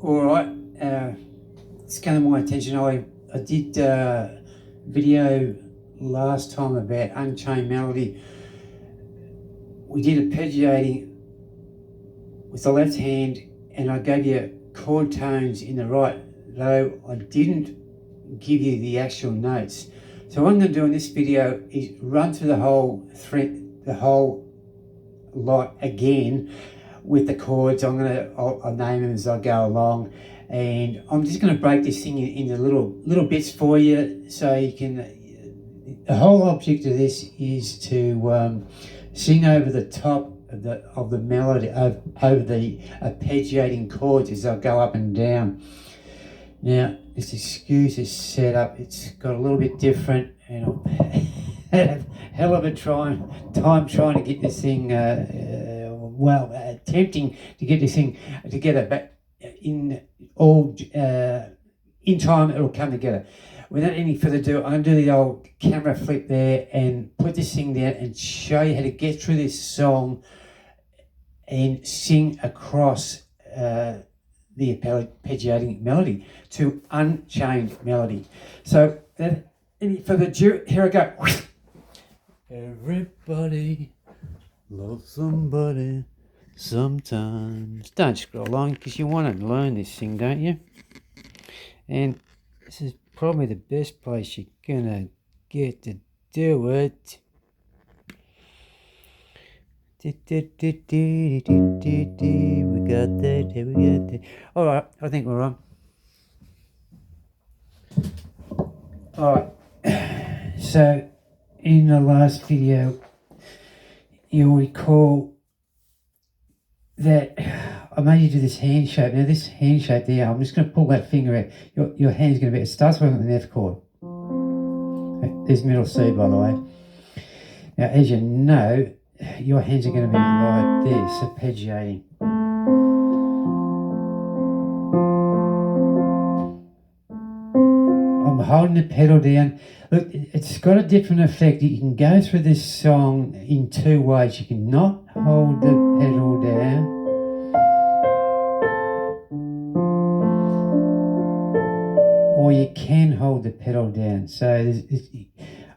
All right, it's come to my attention. I did a video last time about Unchained Melody. We did arpeggiating with the left hand, and I gave you chord tones in the right, though I didn't give you the actual notes. So what I'm going to do in this video is run through the whole lot again with the chords. I'll name them as I go along, and I'm just going to break this thing into little bits for you, so you can. The whole object of this is to sing over the top of the melody, over the arpeggiating chords as I go up and down. Now, this excuse is set up. It's got a little bit different, and I've had a hell of a time trying to get this thing. Attempting to get this thing together, but in time it'll come together. Without any further ado, I'm going to do the old camera flip there and put this thing down and show you how to get through this song and sing across the arpeggiating melody to Unchained Melody. So, any further ado, here I go. Everybody love somebody sometimes. Don't scroll along, because you want to learn this thing, don't you? And this is probably the best place you're gonna get to do it. We got that. Alright, I think we're on. Alright, so in the last video, you'll recall that I made you do this hand shape. Now this hand shape there, I'm just going to pull that finger out. Your hand's going to be, it starts with an F chord. There's middle C, by the way. Now as you know, your hands are going to be like this, arpeggiating. I'm holding the pedal down. Look, it's got a different effect. You can go through this song in two ways. You can not hold the pedal down, or you can hold the pedal down. So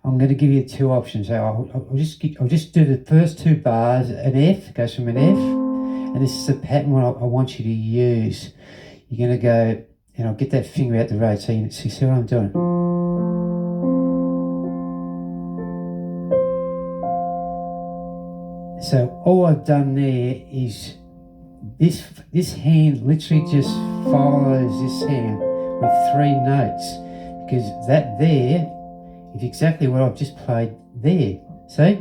I'm going to give you two options. So I'll just do the first two bars. An F goes from an F, and this is the pattern I want you to use. You're going to go, and I'll get that finger out the road so you can see what I'm doing. So all I've done there is this hand literally just follows this hand with three notes, because that there is exactly what I've just played there. See?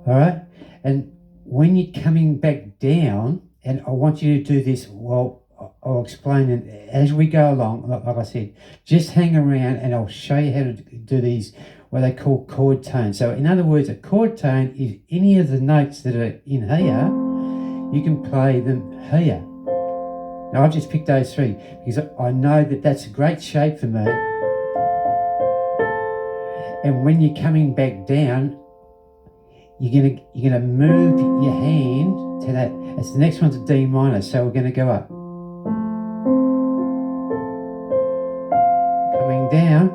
Alright? And when you're coming back down, and I want you to do this, well, I'll explain it as we go along. Like I said, just hang around and I'll show you how to do these, what they call chord tones. So in other words, a chord tone is any of the notes that are in here, you can play them here. Now I've just picked those three because I know that that's a great shape for me. And when you're coming back down, you're gonna move your hand to that. It's the next one's a D minor, so we're gonna go up. Coming down.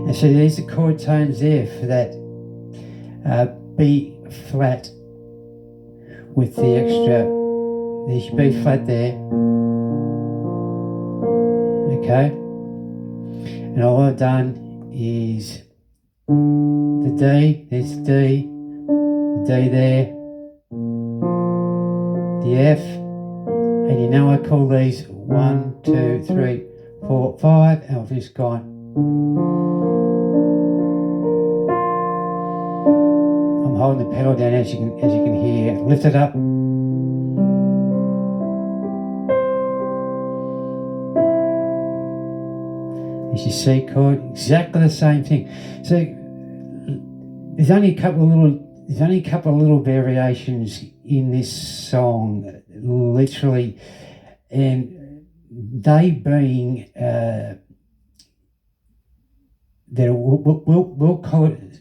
And so there's the chord tones there for that B flat with the extra, there's your B flat there. Okay. And all I've done is the D, there's D, the D there, the F, and you know I call these 1, 2, 3, 4, 5, and I've just gone. I'm holding the pedal down as you can hear. Lift it up. There's your C chord, exactly the same thing. So there's only a couple of little variations in this song, literally, and they being that we'll call it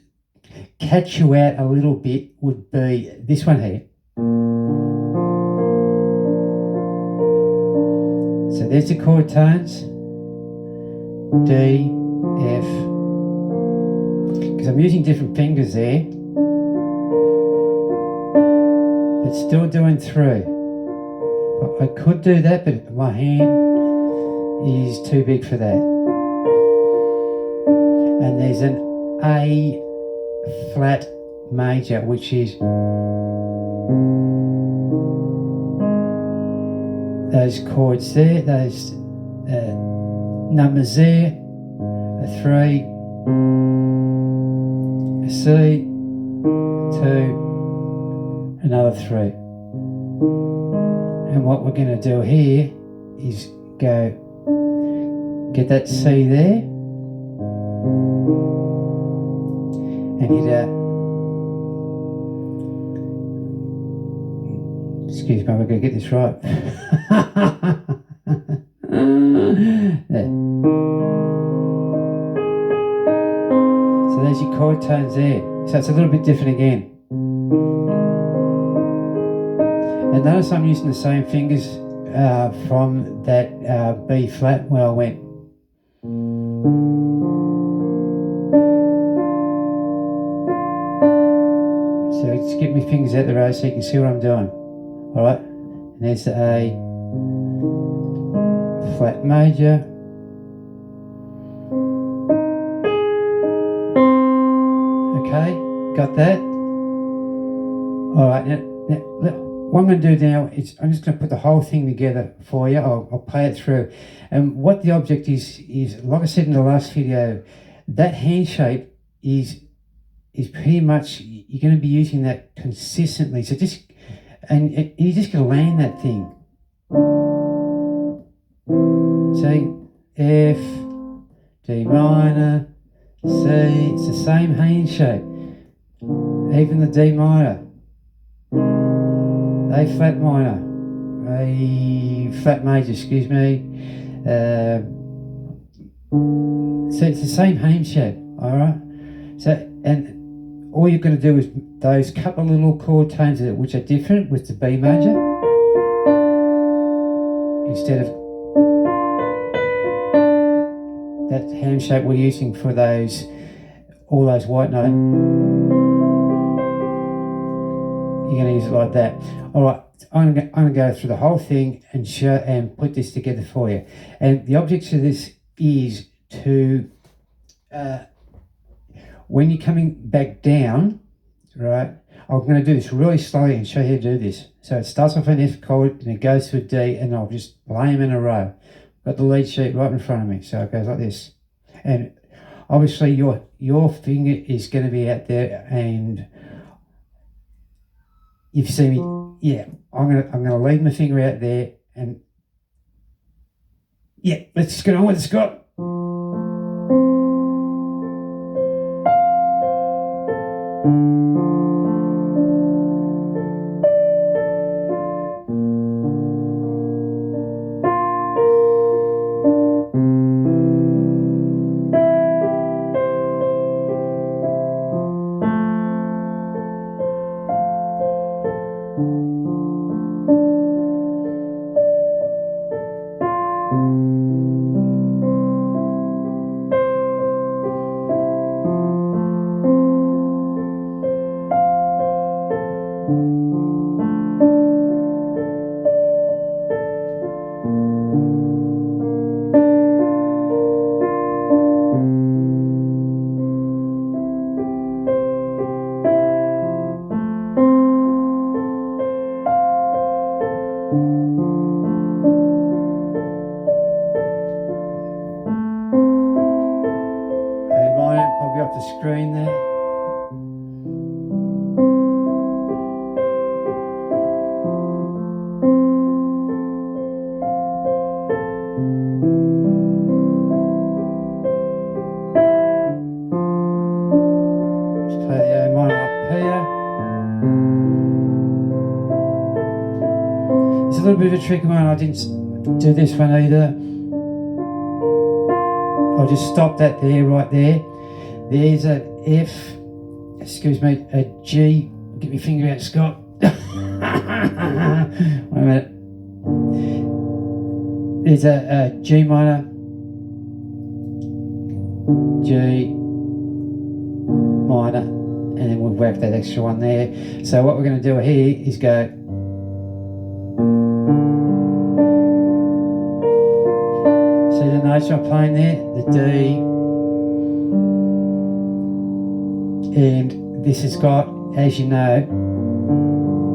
catch you out a little bit would be this one here. So there's the chord tones, D, F, because I'm using different fingers there, but still doing 3. I could do that, but my hand is too big for that. And there's an A flat major, which is those chords there, those numbers there, a 3, a C, 2, another 3. And what we're going to do here is go get that C there and hit a, excuse me, we're going to get this right. There. So there's your chord tones there. So it's a little bit different again. And notice I'm using the same fingers from that B flat where I went. So just get my fingers out the row so you can see what I'm doing. Alright, and there's the A flat major. Okay, got that? Alright, now what I'm going to do now is I'm just going to put the whole thing together for you. I'll play it through. And what the object is like I said in the last video, that hand shape is pretty much, you're going to be using that consistently. So just, and you're just going to land that thing. See, F, D minor, C, it's the same hand shape. Even the D minor. A flat minor, A flat major, excuse me. So it's the same hand shape, alright? So, and all you're going to do is those couple of little chord tones which are different with the B major, instead of that hand shape we're using for those, all those white notes. You're going to use it like that. All right, I'm going to go through the whole thing and show and put this together for you. And the object of this is to, when you're coming back down, right, I'm going to do this really slowly and show you how to do this. So it starts off an F chord and it goes to a D, and I'll just play them in a row. Got the lead sheet right in front of me, so it goes like this. And obviously your finger is going to be out there, and you've seen me, yeah, I'm gonna leave my finger out there, and yeah, let's just get on with it, Scott. Off the screen there. Just play the A minor up here. It's a little bit of a tricky one. I didn't do this one either. I'll just stop that there, right there. There's a F, excuse me, a G. Get my finger out, Scott. Wait a minute. There's a G minor, G minor, and then we'll whack that extra one there. So what we're going to do here is go. See the notes I'm playing there? The D. And this has got, as you know,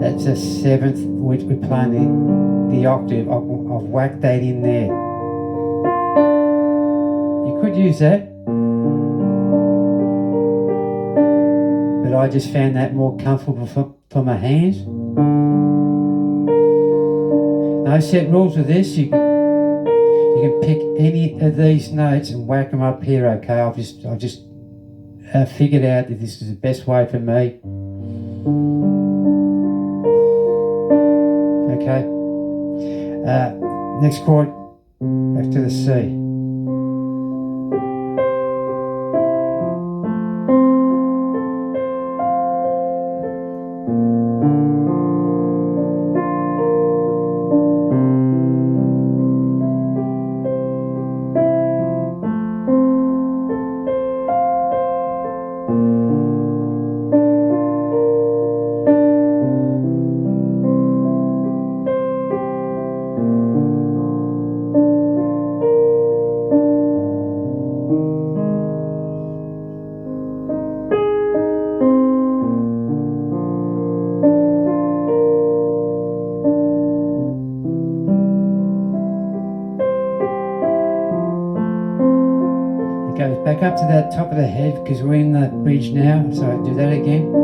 that's a seventh, which we're playing the octave. I've whacked that in there. You could use that, but I just found that more comfortable for my hands. No set rules with this. You can pick any of these notes and whack them up here. Okay, I've just figured out that this is the best way for me. Okay. Next chord, back to the C. Goes back up to that top of the head because we're in the bridge now, so I'll do that again.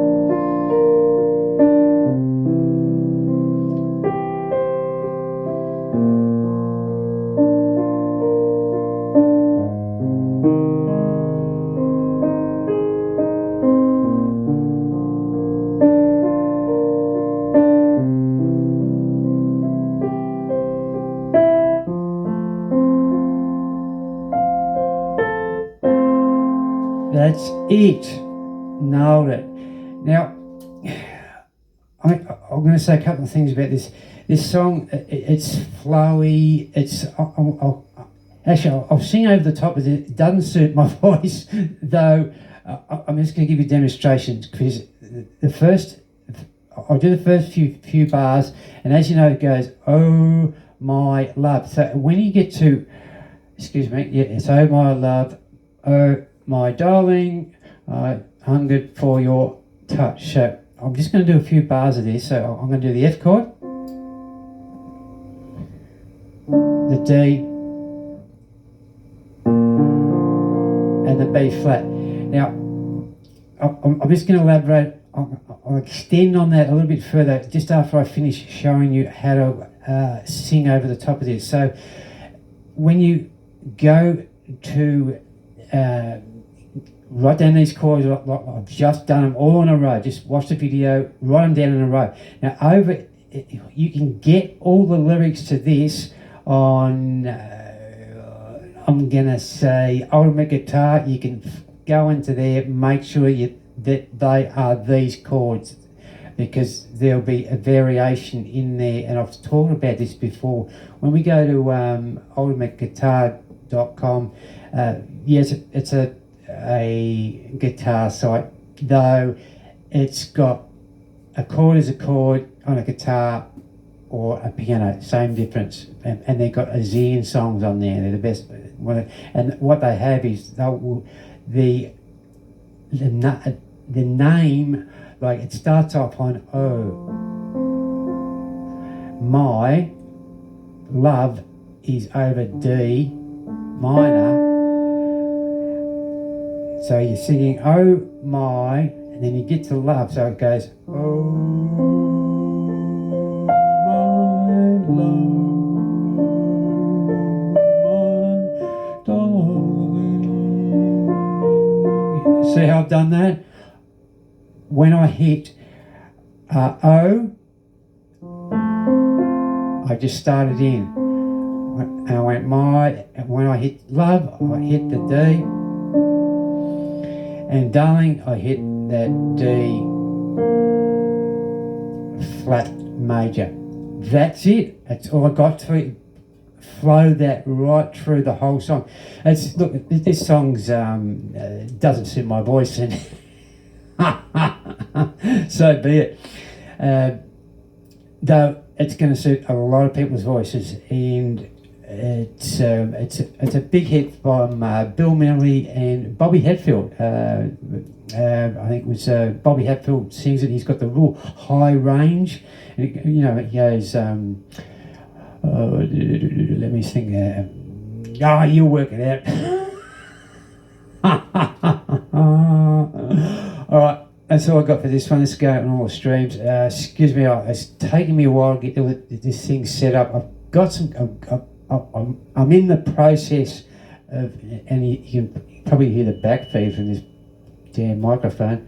That's it. Nailed it. Now, I'm going to say a couple of things about this. This song, it's flowy. I'll sing over the top of it. It doesn't suit my voice, though. I'm just going to give you demonstrations because I'll do the first few bars, and as you know, it goes, "Oh my love." So when you get to, excuse me, yeah, it's "Oh my love, oh my darling, I hungered for your touch." So I'm just going to do a few bars of this. So I'm going to do the F chord, the D, and the B flat. Now, I'm just going to elaborate. I'll extend on that a little bit further just after I finish showing you how to sing over the top of this. So when you go to write down these chords, I've just done them all in a row. Just watch the video, write them down in a row. Now you can get all the lyrics to this on, I'm gonna say Ultimate Guitar. You can go into there, make sure that they are these chords, because there'll be a variation in there, and I've talked about this before. When we go to ultimateguitar.com, yes, it's a guitar site, though it's got a chord is a chord on a guitar or a piano, same difference, and they've got a zillion songs on there. They're the best. And what they have is the name, like it starts off on O. My love is over D minor. So you're singing oh my, and then you get to love, so it goes oh my love, my darling. See how I've done that? When I hit O, I just started in. I went my, and when I hit love, I hit the D. And darling, I hit that D flat major. That's it. That's all I got to flow that right through the whole song. Look, this song's doesn't suit my voice, and so be it. Though it's going to suit a lot of people's voices, and it's a big hit from Bill Medley and Bobby Hatfield. I think it was Bobby Hatfield sings it. He's got the real high range, and it goes. Let me think. You'll work it out. All right. That's all I got for this one. Let's go on all the streams. Excuse me, it's taking me a while to get this thing set up. I've got some. I'm in the process of, and you can probably hear the back feed from this damn microphone.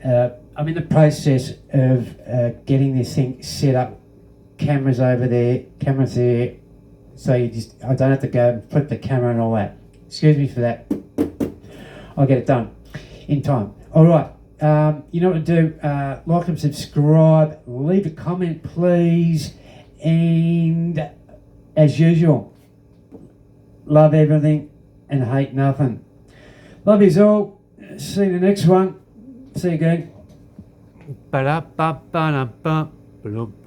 I'm in the process of getting this thing set up. Cameras over there, cameras there. So I don't have to go and flip the camera and all that. Excuse me for that. I'll get it done in time. All right. You know what to do. Like and subscribe. Leave a comment, please. And as usual, love everything and hate nothing. Love yous all. See you in the next one. See you again.